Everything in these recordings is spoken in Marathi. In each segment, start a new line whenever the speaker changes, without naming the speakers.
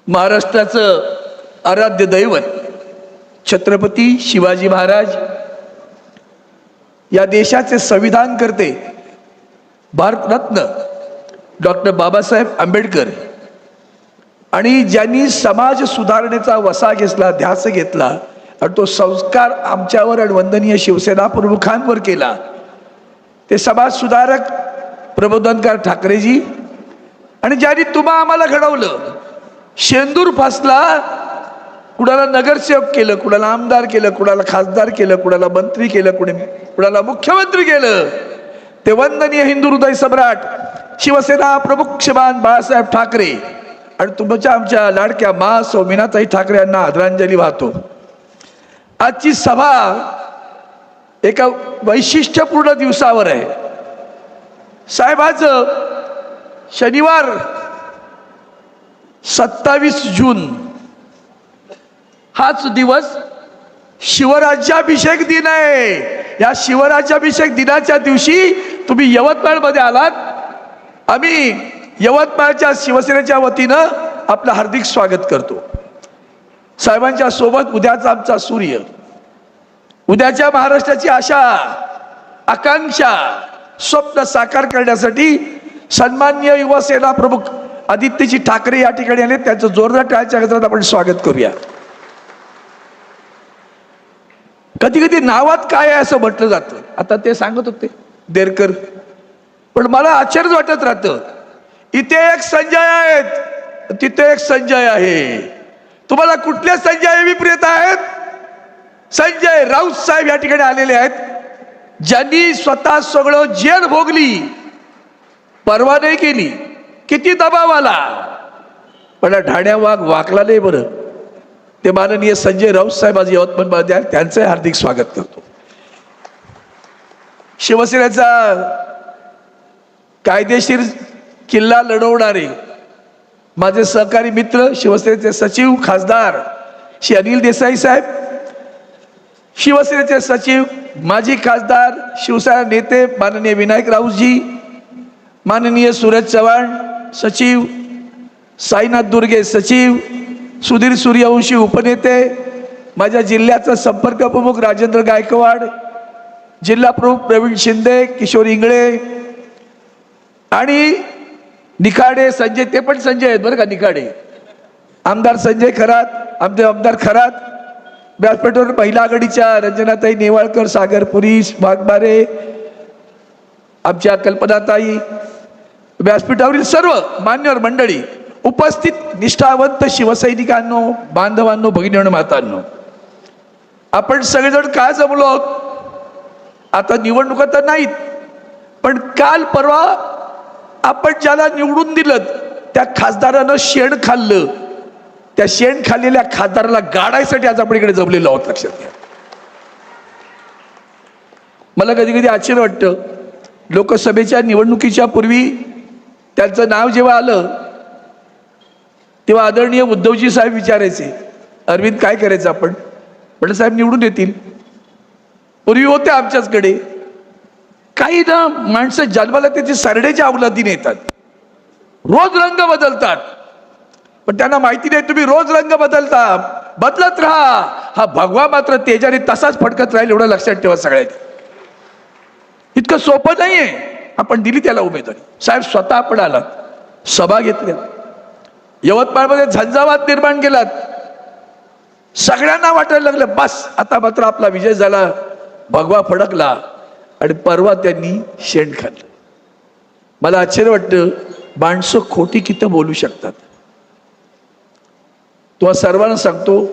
महाराष्ट्राचं आराध्य दैवत छत्रपती शिवाजी महाराज, या देशाचे संविधान करते भारतरत्न डॉक्टर बाबासाहेब आंबेडकर, आणि ज्यांनी समाज सुधारणेचा वसा घेतला, ध्यास घेतला आणि तो संस्कार आमच्यावर आणि वंदनीय शिवसेना प्रमुखांवर केला, ते समाज सुधारक प्रबोधनकार ठाकरेजी, आणि ज्यांनी तुम्हा आम्हाला घडवलं, शेंदूर फासला, कुणाला नगरसेवक केलं, कुणाला आमदार केलं, कुणाला खासदार केलं, कुणाला मंत्री केलं, कुणाला मुख्यमंत्री केलं, ते वंदनीय हिंदू हृदय सम्राट शिवसेना प्रमुख श्रीमान बाळासाहेब ठाकरे आणि तुमच्या आमच्या लाडक्या मा सौ मीनाताई ठाकरे यांना आदरांजली वाहतो। आजची सभा एका वैशिष्ट्यपूर्ण दिवसावर आहे साहेब। आज शनिवार 27 जून हाच दिवस शिवराज्याभिषेक दिन आहे। या शिवराज्याभिषेक दिनाच्या दिवशी तुम्ही यवतमाळमध्ये आलात। आम्ही यवतमाळच्या शिवसेनेच्या वतीनं आपलं हार्दिक स्वागत करतो। साहेबांच्या सोबत उद्याचा आमचा सूर्य, उद्याच्या महाराष्ट्राची आशा आकांक्षा स्वप्न साकार करण्यासाठी सन्माननीय युवा सेना प्रमुख आदित्यजी ठाकरे या ठिकाणी आले। त्यांचं जोरदार टाळ्यांच्या गजरात आपण स्वागत करूया। कधी कधी नावात काय आहे असं म्हटलं जातं, आता ते सांगत होते देरकर, पण मला आश्चर्य वाटत राहतं, इथे एक संजय आहेत, तिथे एक संजय आहे। तुम्हाला कुठले संजय अभिप्रेत आहेत? संजय राऊत साहेब या ठिकाणी आलेले आहेत, ज्यांनी स्वतः सगळं जेल भोगली, परवा नाही केली, किती दबाव आला, पण ढाण्या वाघ वाकला नाही बरं। ते माननीय संजय राऊत साहेब आज यवतमाळमध्ये आहेत, त्यांचं हार्दिक स्वागत करतो। शिवसेनेचा कायदेशीर किल्ला लढवणारे माझे सहकारी मित्र शिवसेनेचे सचिव खासदार श्री अनिल देसाई साहेब, शिवसेनेचे सचिव माजी खासदार शिवसेना नेते माननीय विनायक राऊतजी, माननीय सूरज चव्हाण सचिव, साईनाथ दुर्गे सचिव, सुधीर सूर्यवंशी उपनेते, माझ्या जिल्ह्याचा संपर्क प्रमुख राजेंद्र गायकवाड, जिल्हा प्रमुख प्रवीण शिंदे, किशोर इंगळे आणि निखाडे संजय, ते पण संजय आहेत बरं का, निखाडे आमदार संजय खरात, आमचे आमदार खरात, व्यासपीठावर महिला आघाडीच्या रंजनाताई नेवाळकर, सागरपुरी वाघमारे, आमच्या कल्पनाताई, व्यासपीठावरील सर्व मान्यवर मंडळी, उपस्थित निष्ठावंत शिवसैनिकांनो, बांधवांनो, भगिनींनो, मातांनो, आपण सगळेजण काय जमलो आहोत? आता निवडणुका तर नाहीत, पण काल परवा आपण ज्याला निवडून दिलं त्या खासदारानं शेण खाल्लं, त्या शेण खाल्लेल्या खासदाराला गाडायसाठी आज आपण इकडे जमलेलो आहोत, लक्षात घ्या। मला कधी कधी आश्चर्य वाटतं, लोकसभेच्या निवडणुकीच्या पूर्वी त्यांचं नाव जेव्हा आलं तेव्हा आदरणीय उद्धवजी साहेब विचारायचे, अरविंद काय करायचं आपण? म्हटलं साहेब निवडून येतील। पूर्वी होते आमच्याचकडे काही ना माणसं जन्माला त्याची सरडेच्या अवलादीने येतात, रोज रंग बदलतात, पण त्यांना माहिती नाही तुम्ही रोज रंग बदलता, बदलत राहा, हा भगवा मात्र तेजाने तसाच फडकत राहील, एवढं लक्षात ठेवा सगळ्यांनी। इतकं सोपं नाहीये, आपण दिली त्याला उमेदवारी। साहेब स्वतः आपण आलात, सभा घेतल्या, यवतमाळमध्ये झंझावात निर्माण केलात, सगळ्यांना वाटायला लागलं बस आता मात्र आपला विजय झाला, भगवा फडकला, आणि परवा त्यांनी शेण खाल्लं। मला आश्चर्य वाटतं, माणसं खोटी किती बोलू शकतात। तुम्हा सर्वांना सांगतो,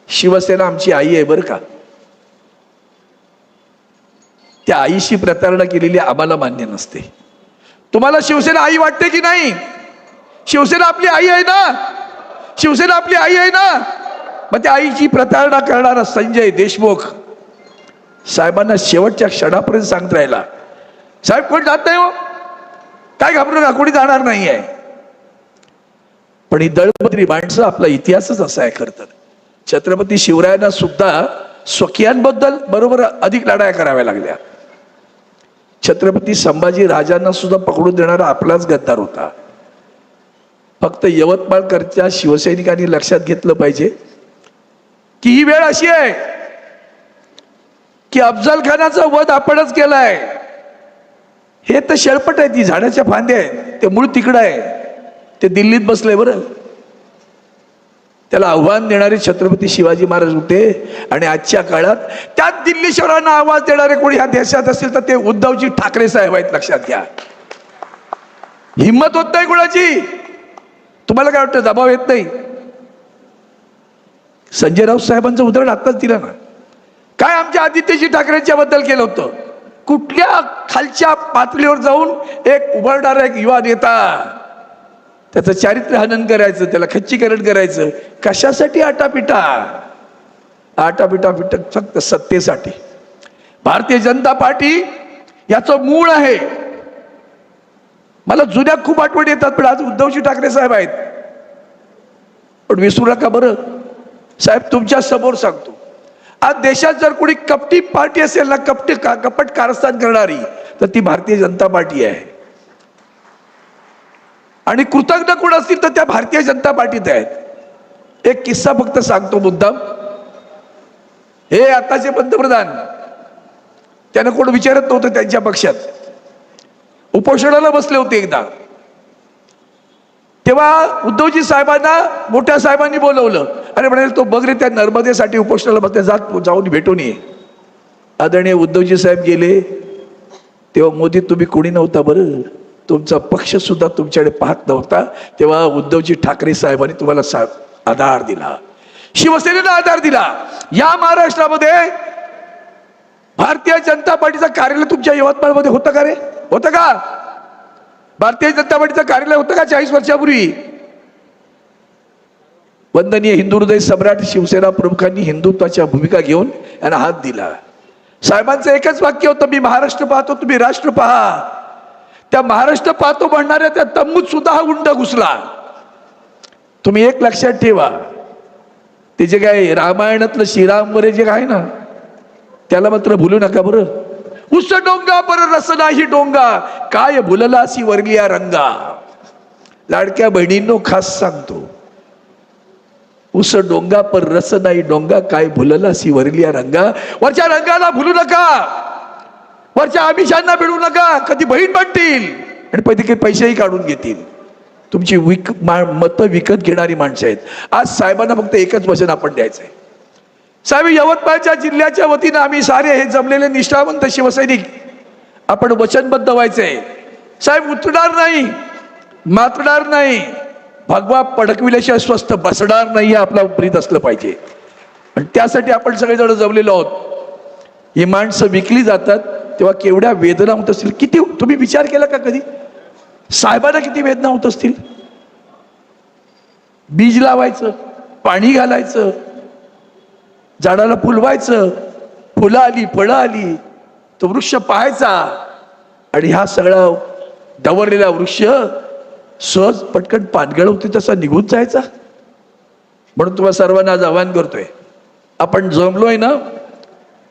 शिवसेना आमची आई आहे बरं का, त्या आईशी प्रतारणा केलेली आम्हाला मान्य नसते। तुम्हाला शिवसेना आई वाटते की नाही? शिवसेना आपली आई आहे ना, शिवसेना आपली आई आहे ना, मग त्या आईची प्रतारणा करणारा संजय देशमुख साहेबांना शेवटच्या क्षणापर्यंत सांगत राहिला, साहेब कोण जात नाही हो, काय घाबरू नका, कोणी जाणार नाही आहे। पण ही दळपत्री माणसं, आपला इतिहासच असा आहे खरं तर। छत्रपती शिवरायांना सुद्धा स्वकीयांबद्दल बरोबर अधिक लढाया कराव्या लागल्या। छत्रपती संभाजी राजांना सुद्धा पकडून देणारा आपलाच गद्दार होता। फक्त यवतमाळकरच्या शिवसैनिकांनी लक्षात घेतलं पाहिजे की ही वेळ अशी आहे की अफजल खानाचा वध आपणच केलाय. हे तर शेळपट आहे, ती झाडाच्या फांद्या आहेत, ते मूळ तिकडं आहे, ते दिल्लीत बसलंय. बरं, त्याला आव्हान देणारे छत्रपती शिवाजी महाराज होते. आणि आजच्या काळात त्यात दिल्ली शहरांना आवाज देणारे कोणी ह्या देशात असेल तर ते उद्धवजी ठाकरे साहेब आहेत. लक्षात घ्या. हिंमत होत नाही कुणाची. तुम्हाला काय वाटतं दबाव येत नाही? संजय राऊत साहेबांचं उदाहरण आत्ताच दिलं ना. काय आमच्या आदित्यजी ठाकरेंच्या बद्दल केलं होतं? कुठल्या खालच्या पातळीवर जाऊन एक उभारणारा एक युवा नेता, त्याचं चारित्र्य हनन करायचं, त्याला खच्चीकरण करायचं. कशासाठी? आटापिटा फक्त सत्तेसाठी. भारतीय जनता पार्टी याचं मूळ आहे. मला जुन्या खूप आठवणी येतात, पण आज उद्धवजी ठाकरे साहेब आहेत. पण विसरू नका बरं साहेब, तुमच्या समोर सांगतो, आज देशात जर कोणी कपटी पार्टी असेल ना, कपट कारस्थान करणारी, तर ती भारतीय जनता पार्टी आहे. आणि कृतज्ञ कोण असतील तर त्या भारतीय जनता पार्टीत आहेत. एक किस्सा फक्त सांगतो मुद्दाम. हे आताचे पंतप्रधान, त्यांना कोण विचारत नव्हतं त्यांच्या पक्षात, उपोषणाला बसले होते एकदा. तेव्हा उद्धवजी साहेबांना मोठ्या साहेबांनी बोलवलं. अरे म्हणाले, तो बघ रे, त्या नर्मदेसाठी उपोषणाला बसले, जाऊन भेटून ये. आदरणीय उद्धवजी साहेब गेले. तेव्हा मोदी तुम्ही कोणी नव्हता बरं, तुमचा पक्ष सुद्धा तुमच्याकडे पाहत नव्हता. तेव्हा उद्धवजी ठाकरे साहेबांनी तुम्हाला आधार दिला, शिवसेनेला आधार दिला. या महाराष्ट्रामध्ये भारतीय जनता पार्टीचं कार्यालय तुमच्या यवतमाळमध्ये होतं का रे? होतं का? भारतीय जनता पार्टीचं कार्यालय होतं का 40 वर्षापूर्वी? वंदनीय हिंदू हृदय सम्राट शिवसेना प्रमुखांनी हिंदुत्वाच्या भूमिका घेऊन यांना हात दिला. साहेबांचं एकच वाक्य होतं, मी महाराष्ट्र पाहतो, तुम्ही राष्ट्र पहा. त्या महाराष्ट्र पाहतो म्हणणाऱ्या त्या तंबूत सुद्धा हा उंड घुसला. तुम्ही एक लक्षात ठेवा, ते जे काय रामायणातलं श्रीराम वरे जे आहे ना, त्याला मात्र भुलू नका बरं. उस डोंगा पर रस नाही डोंगा, काय भुललासी वरलिया रंगा. लाडक्या बहिणींनो खास सांगतो, उस डोंगा पर रस नाही डोंगा, काय भुललासी वरलिया रंगा. वरच्या रंगाला भुलू नका, वरच्या आमिषांना भिडू नका. कधी बहीण बनतील आणि काही पैसेही काढून घेतील. तुमची मतं विकत घेणारी माणसं आहेत. आज साहेबांना फक्त एकच वचन आपण द्यायचंय. साहेब, यवतमाळच्या जिल्ह्याच्या वतीनं आम्ही सारे हे जमलेले निष्ठावंत शिवसैनिक आपण वचनबद्ध व्हायचंय. साहेब, उतरणार नाही, मातणार नाही, भगवा पडकविल्याशिवाय स्वस्थ बसणार नाही, हे आपला ब्रीद असलं पाहिजे. आणि त्यासाठी आपण सगळेजण जमलेलो आहोत. ही माणसं विकली जातात तेव्हा केवढ्या वेदना होत असतील. किती तुम्ही विचार केला का कधी? साहेबांना किती वेदना होत असतील. बीज लावायचं, पाणी घालायचं, झाडाला फुलवायचं, फुलं आली, फळं आली, तो वृक्ष पाहायचा, आणि हा सगळा डवरलेला वृक्ष सहज पटकन पानगळ होती तसा निघून जायचा. म्हणून तुम्हाला सर्वांना आज आवाहन करतोय, आपण जमलोय ना,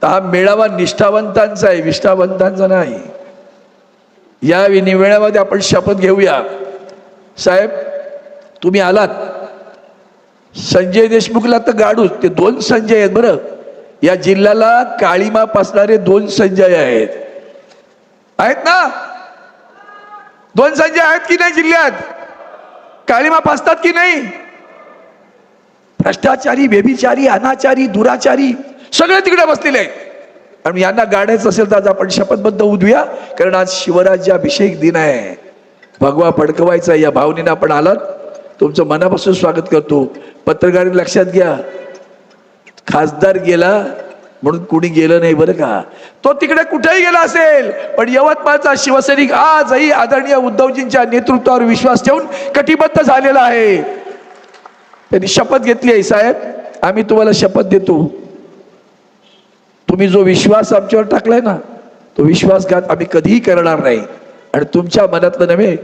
तर हा मेळावा निष्ठावंतांचा आहे, विष्ठावंतांचा नाही. या मेळाव्यामध्ये आपण शपथ घेऊया. साहेब, तुम्ही आलात, संजय देशमुखला तर गाडूच, ते 2 संजय आहेत बरं. या जिल्ह्याला काळीमा पासणारे 2 संजय आहेत ना? 2 संजय आहेत की नाही जिल्ह्यात? काळीमा पासतात की नाही? भ्रष्टाचारी, व्यभिचारी, अनाचारी, दुराचारी सगळे तिकडे बसलेले आहेत. आणि यांना गाडायचं असेल तर आज आपण शपथबद्ध उद्या, कारण आज शिवराज्याभिषेक दिन आहे. भगवा फडकवायचा या भावनेनं आपण आलात, तुमचं मनापासून स्वागत करतो. पत्रकारांनी लक्षात घ्या, खासदार गेला म्हणून कुणी गेलं नाही बरं का. तो तिकडे कुठेही गेला असेल, पण यवतमाळचा शिवसैनिक आजही आदरणीय उद्धवजींच्या नेतृत्वावर विश्वास ठेवून कटिबद्ध झालेला आहे. त्यांनी शपथ घेतली आहे. साहेब, आम्ही तुम्हाला शपथ देतो, तुम्ही जो विश्वास आमच्यावर टाकलाय ना, तो विश्वासघात आम्ही कधीही करणार नाही. आणि तुमच्या मनातलं नव्हे,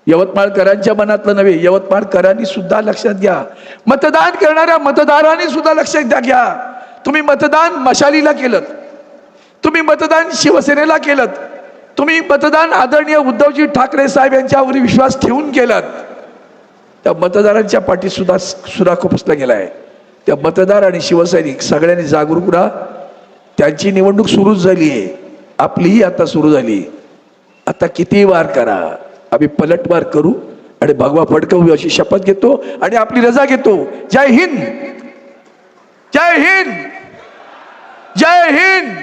यवतमाळकरांच्या मनातलं नव्हे, यवतमाळकरांनी सुद्धा लक्षात घ्या, मतदान करणाऱ्या मतदारांनी सुद्धा लक्षात घ्या. तुम्ही मतदान मशालीला केलं, तुम्ही मतदान शिवसेनेला केलं, तुम्ही मतदान आदरणीय उद्धवजी ठाकरे साहेब यांच्यावर विश्वास ठेवून केलं. त्या मतदारांच्या पाठी सुद्धा खुपसला गेलाय. त्या मतदार आणि शिवसैनिक सगळ्यांनी जागरूक राहा. त्यांची निवडणूक सुरूच झाली आहे, आपलीही आता सुरू झाली. आता किती वार करा, आम्ही पलटवार करू आणि भगवा फडकवू अशी शपथ घेतो आणि आपली रजा घेतो. जय हिंद, जय हिंद, जय हिंद.